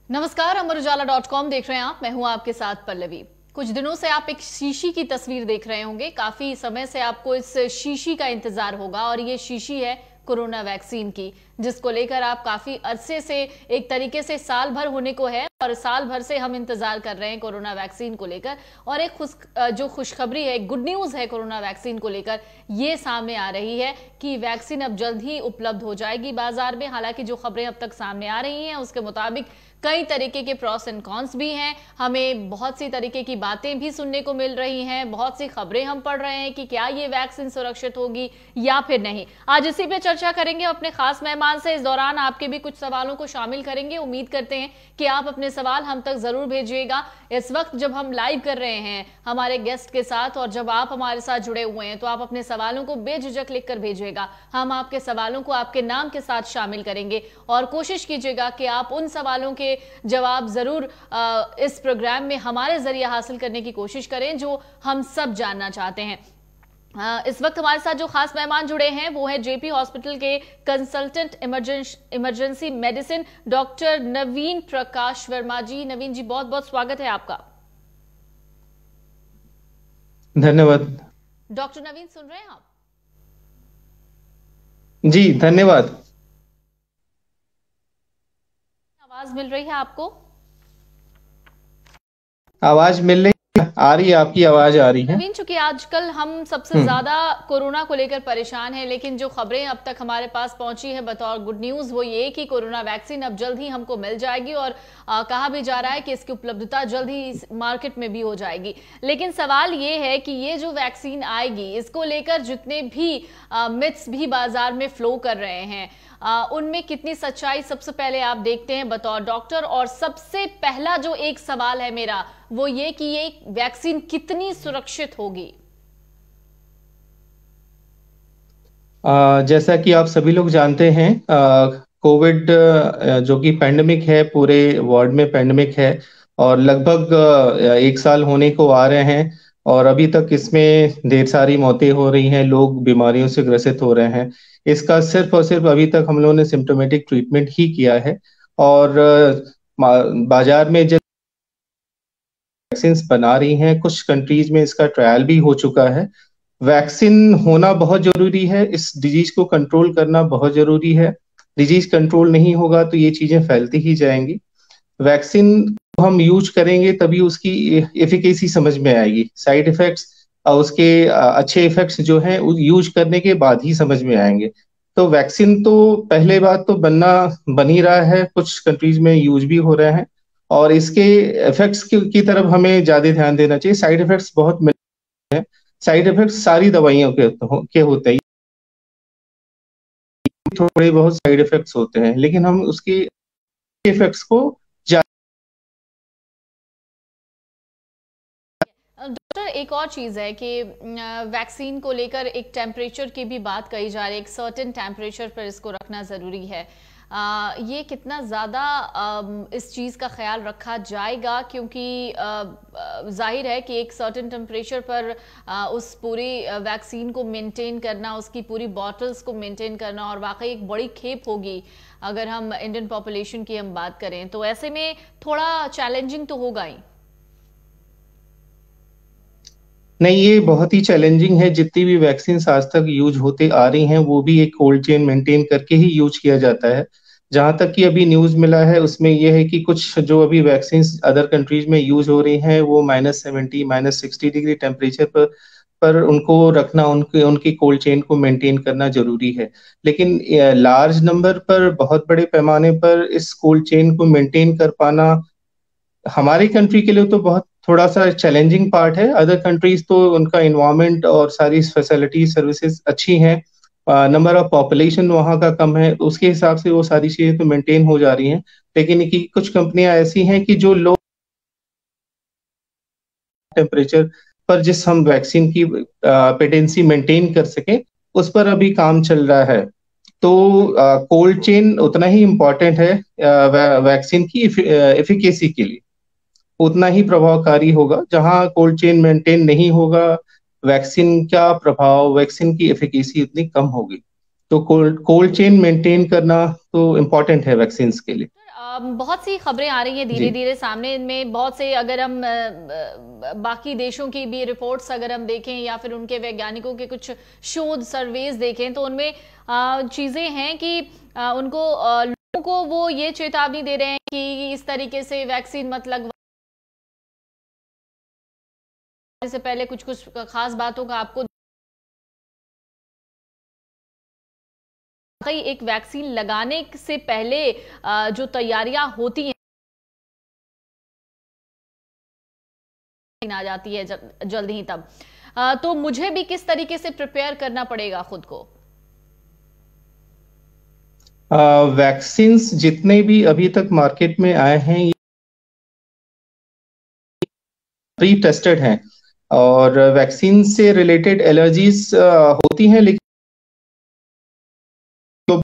नमस्कार, अमर उजाला.com देख रहे हैं आप। मैं हूं आपके साथ पल्लवी। कुछ दिनों से आप एक शीशी की तस्वीर देख रहे होंगे। काफी समय से आपको इस शीशी का इंतजार होगा और ये शीशी है कोरोना वैक्सीन की, जिसको लेकर आप काफी अरसे से, एक तरीके से साल भर होने को है और साल भर से हम इंतजार कर रहे हैं कोरोना वैक्सीन को लेकर। और एक जो खुशखबरी है, गुड न्यूज है कोरोना वैक्सीन को लेकर, ये सामने आ रही है कि वैक्सीन अब जल्द ही उपलब्ध हो जाएगी बाजार में। हालांकि जो खबरें अब तक सामने आ रही हैं उसके मुताबिक कई तरीके के प्रॉस एंड कॉन्स भी हैं। हमें बहुत सी तरीके की बातें भी सुनने को मिल रही हैं, बहुत सी खबरें हम पढ़ रहे हैं कि क्या ये वैक्सीन सुरक्षित होगी या फिर नहीं। आज इसी पे चर्चा करेंगे अपने खास मेहमान से। इस दौरान आपके भी कुछ सवालों को शामिल करेंगे। उम्मीद करते हैं कि आप अपने सवाल हम तक जरूर भेजिएगा। इस वक्त जब हम लाइव कर रहे हैं हमारे गेस्ट के साथ और जब आप हमारे साथ जुड़े हुए हैं, तो आप अपने सवालों को बेझिझक लिखकर भेजिएगा। हम आपके सवालों को आपके नाम के साथ शामिल करेंगे और कोशिश कीजिएगा कि आप उन सवालों के जवाब जरूर इस प्रोग्राम में हमारे जरिए हासिल करने की कोशिश करें जो हम सब जानना चाहते हैं। इस वक्त हमारे साथ जो खास मेहमान जुड़े हैं वो है जेपी हॉस्पिटल के कंसल्टेंट इमरजेंसी मेडिसिन डॉक्टर नवीन प्रकाश वर्मा जी। नवीन जी, बहुत बहुत स्वागत है आपका। धन्यवाद। डॉक्टर नवीन, सुन रहे हैं आप? जी धन्यवाद। आवाज मिल रही है आपको? आवाज मिल रही है? आ रही है, आपकी आवाज आ रही है। नवीन, चूंकि आजकल हम सबसे ज्यादा कोरोना को लेकर परेशान हैं, लेकिन जो खबरें अब तक हमारे पास पहुंची है बतौर गुड न्यूज वो ये कि कोरोना वैक्सीन अब जल्द ही हमको मिल जाएगी और कहा भी जा रहा है कि इसकी उपलब्धता जल्द ही मार्केट में भी हो जाएगी। लेकिन सवाल ये है कि ये जो वैक्सीन आएगी, इसको लेकर जितने भी मिथ्स भी बाजार में फ्लो कर रहे हैं, उनमें कितनी सच्चाई सबसे पहले आप देखते हैं बतौर डॉक्टर? और सबसे पहला जो एक सवाल है मेरा वो ये कि ये वैक्सीन कितनी सुरक्षित होगी? जैसा कि आप सभी लोग जानते हैं, कोविड जो कि पैंडेमिक है, पूरे वर्ल्ड में पैंडेमिक है और लगभग 1 साल होने को आ रहे हैं और अभी तक इसमें ढेर सारी मौतें हो रही हैं, लोग बीमारियों से ग्रसित हो रहे हैं। इसका सिर्फ और सिर्फ अभी तक हम लोगों ने सिम्टोमेटिक ट्रीटमेंट ही किया है और बाजार में जो वैक्सीन बना रही हैं, कुछ कंट्रीज में इसका ट्रायल भी हो चुका है। वैक्सीन होना बहुत जरूरी है, इस डिजीज को कंट्रोल करना बहुत जरूरी है। डिजीज कंट्रोल नहीं होगा तो ये चीजें फैलती ही जाएंगी। वैक्सीन हम यूज करेंगे तभी उसकी एफिकेसी समझ में आएगी। साइड इफेक्ट्स और उसके अच्छे इफेक्ट्स जो हैं यूज करने के बाद ही समझ में आएंगे। तो वैक्सीन तो पहले बात तो बन ही रहा है, कुछ कंट्रीज में यूज भी हो रहा है और इसके इफेक्ट्स की तरफ हमें ज्यादा ध्यान देना चाहिए। साइड इफेक्ट्स बहुत मिलते हैं, साइड इफेक्ट्स सारी दवाइयों के होते हैं, थोड़े बहुत साइड इफेक्ट्स होते हैं, लेकिन हम उसके इफेक्ट्स को डॉक्टर, एक और चीज है कि वैक्सीन को लेकर एक टेम्परेचर की भी बात कही जा रही है। एक सर्टेन टेम्परेचर पर इसको रखना जरूरी है। ये कितना ज़्यादा इस चीज़ का ख्याल रखा जाएगा? क्योंकि जाहिर है कि एक सर्टेन टेम्परेचर पर उस पूरी वैक्सीन को मेंटेन करना, उसकी पूरी बॉटल्स को मेंटेन करना और वाकई एक बड़ी खेप होगी अगर हम इंडियन पॉपुलेशन की हम बात करें तो। ऐसे में थोड़ा चैलेंजिंग तो होगा ही। नहीं, ये बहुत ही चैलेंजिंग है। जितनी भी वैक्सीन आज तक यूज होते आ रही हैं वो भी एक कोल्ड चेन मेंटेन करके ही यूज किया जाता है। जहां तक कि अभी न्यूज मिला है उसमें यह है कि कुछ जो अभी वैक्सीन अदर कंट्रीज में यूज हो रही हैं वो -70 -60 डिग्री टेम्परेचर पर उनको रखना, उनकी कोल्ड चेन को मेंटेन करना जरूरी है। लेकिन लार्ज नंबर पर, बहुत बड़े पैमाने पर इस कोल्ड चेन को मेंटेन कर पाना हमारी कंट्री के लिए तो बहुत थोड़ा सा चैलेंजिंग पार्ट है। अदर कंट्रीज तो उनका इन्वायरमेंट और सारी फैसिलिटी सर्विसेज अच्छी हैं, नंबर ऑफ पॉपुलेशन वहाँ का कम है, तो उसके हिसाब से वो सारी चीजें तो मेंटेन हो जा रही हैं। लेकिन कि कुछ कंपनियां ऐसी हैं कि जो लो टेम्परेचर पर जिस हम वैक्सीन की पेटेंसी मेंटेन कर सकें उस पर अभी काम चल रहा है। तो कोल्ड चेन उतना ही इम्पोर्टेंट है वैक्सीन की एफिकेसी के लिए, उतना ही प्रभावकारी होगा। जहां कोल्ड चेन मेंटेन नहीं होगा, वैक्सीन का प्रभाव, वैक्सीन की एफिकेसी उतनी कम होगी। तो कोल्ड चेन मेंटेन करना तो इम्पोर्टेंट है वैक्सीन के लिए। बहुत सी खबरें आ रही हैं धीरे जी धीरे सामने। इनमें बहुत से, अगर हम बाकी देशों की भी रिपोर्ट्स अगर हम देखें या फिर उनके वैज्ञानिकों के कुछ शोध सर्वेज देखें तो उनमें चीजें हैं कि उनको लोगों को वो ये चेतावनी दे रहे हैं कि इस तरीके से वैक्सीन मत लगवा। से पहले कुछ कुछ खास बातों का आपको कई एक वैक्सीन लगाने से पहले जो तैयारियां होती हैं आ जाती है जल्द ही तब, तो मुझे भी किस तरीके से प्रिपेयर करना पड़ेगा खुद को? वैक्सीन्स जितने भी अभी तक मार्केट में आए हैं ये प्री टेस्टेड हैं और वैक्सीन से रिलेटेड एलर्जीज होती हैं, लेकिन जो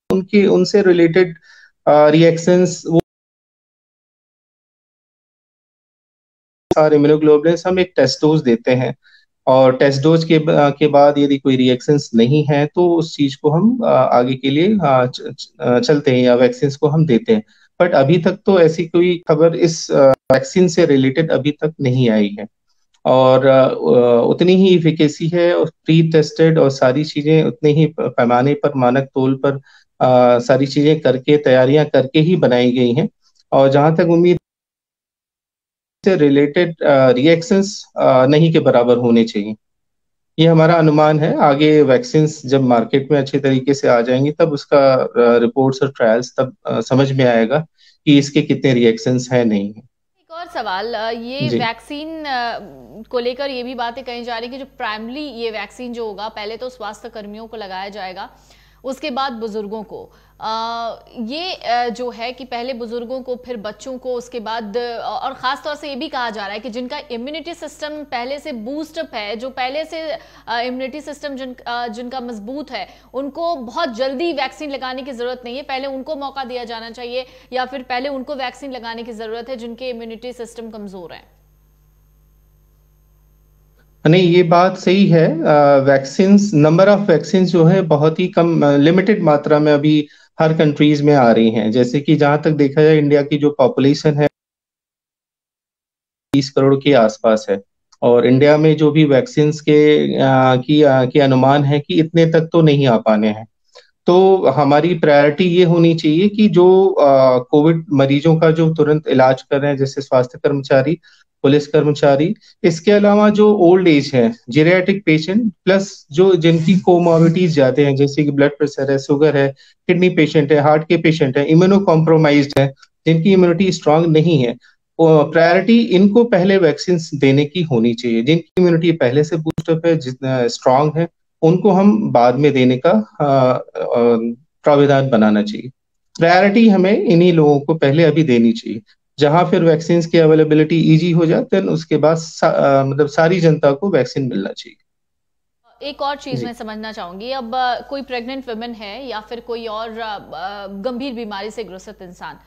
उनके उनसे रिलेटेड रिएक्शंस वो सारे इम्यूनोग्लोबुलिन्स हम एक टेस्ट डोज देते हैं और टेस्ट डोज के बाद यदि कोई रिएक्शंस नहीं है तो उस चीज को हम आगे के लिए चलते हैं या वैक्सीन को हम देते हैं। बट अभी तक तो ऐसी कोई खबर इस वैक्सीन से रिलेटेड अभी तक नहीं आई है और उतनी ही इफिकेसी है और प्री टेस्टेड और सारी चीजें उतने ही पैमाने पर मानक तौल पर सारी चीजें करके तैयारियां करके ही बनाई गई हैं। और जहां तक उम्मीद से रिलेटेड रिएक्शंस नहीं के बराबर होने चाहिए, ये हमारा अनुमान है। आगे वैक्सीन्स जब मार्केट में अच्छे तरीके से आ जाएंगी तब उसका रिपोर्ट्स और ट्रायल्स तब समझ में आएगा कि इसके कितने रिएक्शंस हैं नहीं है। एक और सवाल, ये जी वैक्सीन को लेकर ये भी बातें कही जा रही है कि जो प्राइमरी ये वैक्सीन जो होगा पहले तो स्वास्थ्य कर्मियों को लगाया जाएगा, उसके बाद बुजुर्गों को। ये जो है कि पहले बुजुर्गों को फिर बच्चों को, उसके बाद और खास तौर से ये भी कहा जा रहा है कि जिनका इम्यूनिटी सिस्टम पहले से बूस्ट अप है, जो पहले से इम्यूनिटी सिस्टम जिनका मजबूत है, उनको बहुत जल्दी वैक्सीन लगाने की जरूरत नहीं है, पहले उनको मौका दिया जाना चाहिए या फिर पहले उनको वैक्सीन लगाने की जरूरत है जिनके इम्यूनिटी सिस्टम कमजोर है। नहीं, ये बात सही है। वैक्सीन्स, नंबर ऑफ वैक्सीन्स जो है बहुत ही कम लिमिटेड मात्रा में अभी हर कंट्रीज में आ रही हैं। जैसे कि जहां तक देखा जाए इंडिया की जो पॉपुलेशन है 20 करोड़ के आसपास है और इंडिया में जो भी वैक्सीन्स की अनुमान है कि इतने तक तो नहीं आ पाने हैं। तो हमारी प्रायोरिटी ये होनी चाहिए कि जो कोविड मरीजों का जो तुरंत इलाज कर रहे हैं जैसे स्वास्थ्य कर्मचारी, पुलिस कर्मचारी, इसके अलावा जो ओल्ड एज है, जीरियाट्रिक पेशेंट, प्लस जो जिनकी कोमॉर्बिडिटीज जाते हैं जैसे कि ब्लड प्रेशर है, शुगर है, किडनी पेशेंट है, हार्ट के पेशेंट है, इम्यूनो कॉम्प्रोमाइज्ड है, जिनकी इम्यूनिटी स्ट्रांग नहीं है, प्रायोरिटी इनको पहले वैक्सीन देने की होनी चाहिए। जिनकी इम्यूनिटी पहले से बूस्टअप है, जितना स्ट्रांग है, उनको हम बाद में देने का प्राविधान बनाना चाहिए। प्रायोरिटी हमें इन्हीं लोगों को पहले अभी देनी चाहिए। जहां फिर वैक्सीन की अवेलेबिलिटी इजी हो जाए देन उसके बाद मतलब सारी जनता को वैक्सीन मिलना चाहिए। एक और चीज जी मैं समझना चाहूंगी, अब कोई प्रेग्नेंट वुमेन है या फिर कोई और गंभीर बीमारी से ग्रसित इंसान,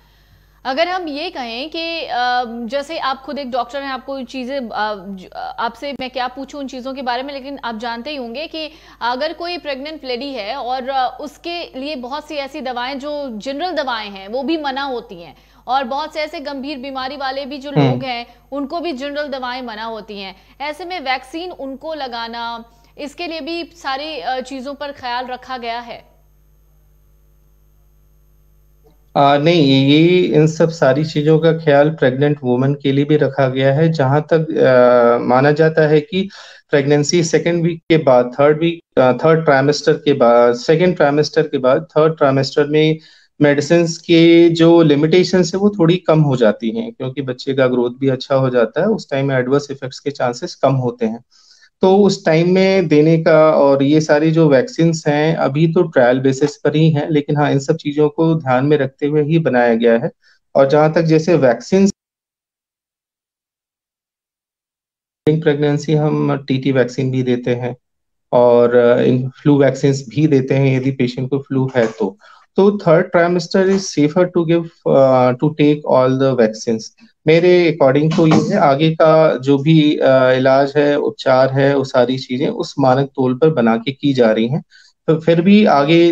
अगर हम ये कहें कि जैसे आप खुद एक डॉक्टर हैं, आपको चीजें आपसे मैं क्या पूछूं उन चीजों के बारे में, लेकिन आप जानते ही होंगे कि अगर कोई प्रेग्नेंट लेडी है और उसके लिए बहुत सी ऐसी दवाएं जो जनरल दवाएं हैं वो भी मना होती हैं, और बहुत से ऐसे गंभीर बीमारी वाले भी जो लोग हैं उनको भी जनरल दवाएं मना होती हैं, ऐसे में वैक्सीन उनको लगाना, इसके लिए भी सारी चीजों पर ख्याल रखा गया है? नहीं, ये इन सब सारी चीजों का ख्याल प्रेग्नेंट वुमन के लिए भी रखा गया है। जहां तक माना जाता है कि प्रेगनेंसी सेकेंड वीक के बाद, थर्ड ट्राइमेस्टर के बाद, सेकेंड ट्राइमेस्टर के बाद थर्ड ट्राइमेस्टर में मेडिसिन के जो लिमिटेशंस है वो थोड़ी कम हो जाती हैं, क्योंकि बच्चे का ग्रोथ भी अच्छा हो जाता है। उस टाइम में एडवर्स इफेक्ट्स के चांसेस कम होते हैं, तो उस टाइम में देने का। और ये सारी जो वैक्सीन्स हैं अभी तो ट्रायल बेसिस पर ही हैं, लेकिन हाँ, इन सब चीजों को ध्यान में रखते हुए ही बनाया गया है। और जहां तक जैसे वैक्सीन प्रेगनेंसी, हम टीटी वैक्सीन भी देते हैं और इन फ्लू वैक्सीन भी देते हैं यदि पेशेंट को फ्लू है तो third trimester is safer to give to take all the vaccine. मेरे अकॉर्डिंग तो ये है, आगे का जो भी इलाज है, उपचार है, वो सारी चीजें उस मानक तौल पर बना के की जा रही हैं। तो फिर भी आगे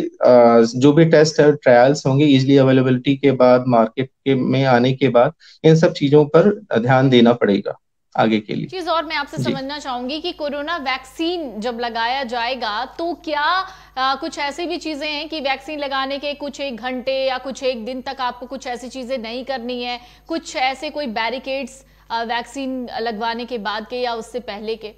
जो भी टेस्ट है ट्रायल्स होंगे इजिली अवेलेबिलिटी के बाद मार्केट के में आने के बाद इन सब चीजों पर ध्यान देना पड़ेगा आगे के लिए। चीज और मैं आपसे जी। समझना चाहूंगी कि कोरोना वैक्सीन जब लगाया जाएगा तो क्या कुछ ऐसी भी चीजें हैं कि वैक्सीन लगाने के कुछ एक घंटे या कुछ एक दिन तक आपको कुछ ऐसी चीजें नहीं करनी है, कुछ ऐसे कोई बैरिकेड्स वैक्सीन लगवाने के बाद के या उससे पहले के?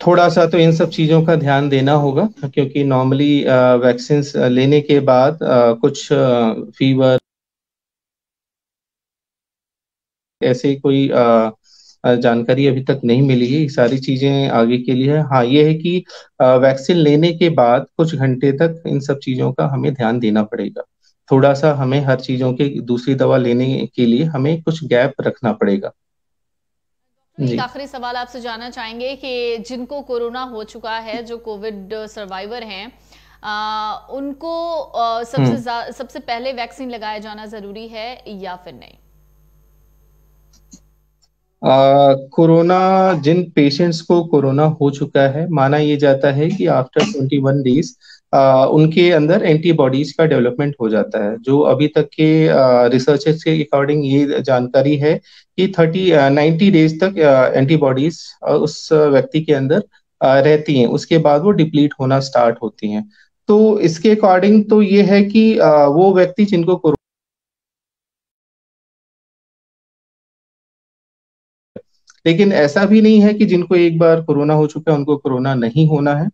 थोड़ा सा तो इन सब चीजों का ध्यान देना होगा क्योंकि नॉर्मली वैक्सीन लेने के बाद कुछ फीवर ऐसे कोई जानकारी अभी तक नहीं मिली है। ये सारी चीजें आगे के लिए है। हाँ, ये है कि वैक्सीन लेने के बाद कुछ घंटे तक इन सब चीजों का हमें ध्यान देना पड़ेगा। थोड़ा सा हमें हर चीजों की दूसरी दवा लेने के लिए हमें कुछ गैप रखना पड़ेगा। एक जी। आखिरी सवाल आपसे जानना चाहेंगे कि जिनको कोरोना हो चुका है, जो कोविड सर्वाइवर हैं, उनको हम्म। सबसे पहले वैक्सीन लगाया जाना जरूरी है या फिर नहीं? कोरोना जिन पेशेंट्स को कोरोना हो चुका है माना ये जाता है कि आफ्टर 21 डेज उनके अंदर एंटीबॉडीज का डेवलपमेंट हो जाता है। जो अभी तक के रिसर्चर्स के अकॉर्डिंग ये जानकारी है कि 90 डेज तक एंटीबॉडीज उस व्यक्ति के अंदर रहती हैं, उसके बाद वो डिप्लीट होना स्टार्ट होती हैं। तो इसके अकॉर्डिंग तो ये है कि वो व्यक्ति जिनको लेकिन ऐसा भी नहीं है कि जिनको एक बार कोरोना हो चुका है उनको कोरोना नहीं होना है,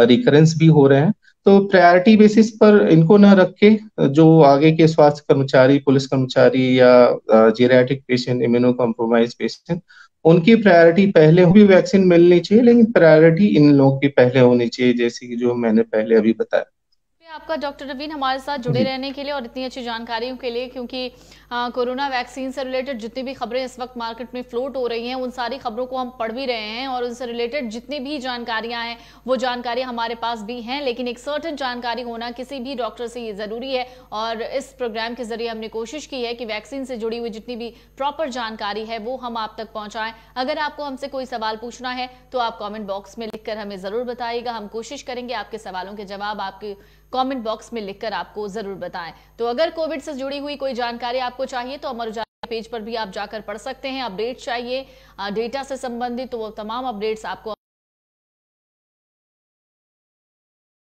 रिकरेंस भी हो रहे हैं। तो प्रायोरिटी बेसिस पर इनको ना रख के जो आगे के स्वास्थ्य कर्मचारी, पुलिस कर्मचारी या geriatric patient, immuno compromise patient, उनकी प्रायोरिटी पहले भी वैक्सीन मिलनी चाहिए, लेकिन प्रायोरिटी इन लोगों की पहले होनी चाहिए, जैसे कि जो मैंने पहले अभी बताया। आपका डॉक्टर नवीन हमारे साथ जुड़े जी। रहने के लिए और इतनी अच्छी जानकारियों के लिए, क्योंकि कोरोना वैक्सीन से रिलेटेड जितनी भी खबरें इस वक्त मार्केट में फ्लोट हो रही हैं उन सारी खबरों को हम पढ़ भी रहे हैं और उनसे रिलेटेड जितनी भी जानकारियां हैं वो जानकारी हमारे पास भी हैं, लेकिन एक सर्टेन जानकारी होना किसी भी डॉक्टर से ये जरूरी है। और इस प्रोग्राम के जरिए हमने कोशिश की है कि वैक्सीन से जुड़ी हुई जितनी भी प्रॉपर जानकारी है वो हम आप तक पहुंचाएं। अगर आपको हमसे कोई सवाल पूछना है तो आप कॉमेंट बॉक्स में लिखकर हमें जरूर बताइएगा, हम कोशिश करेंगे आपके सवालों के जवाब आपके कमेंट बॉक्स में लिखकर आपको जरूर बताएं। तो अगर कोविड से जुड़ी हुई कोई जानकारी आपको चाहिए तो अमर उजाला पेज पर भी आप जाकर पढ़ सकते हैं। अपडेट चाहिए डेटा से संबंधित तो वो तमाम अपडेट्स आपको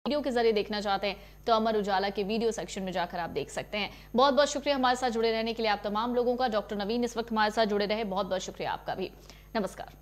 वीडियो के जरिए देखना चाहते हैं तो अमर उजाला के वीडियो सेक्शन में जाकर आप देख सकते हैं। बहुत बहुत शुक्रिया हमारे साथ जुड़े रहने के लिए आप तमाम लोगों का। डॉक्टर नवीन इस वक्त हमारे साथ जुड़े रहे, बहुत बहुत शुक्रिया आपका भी। नमस्कार।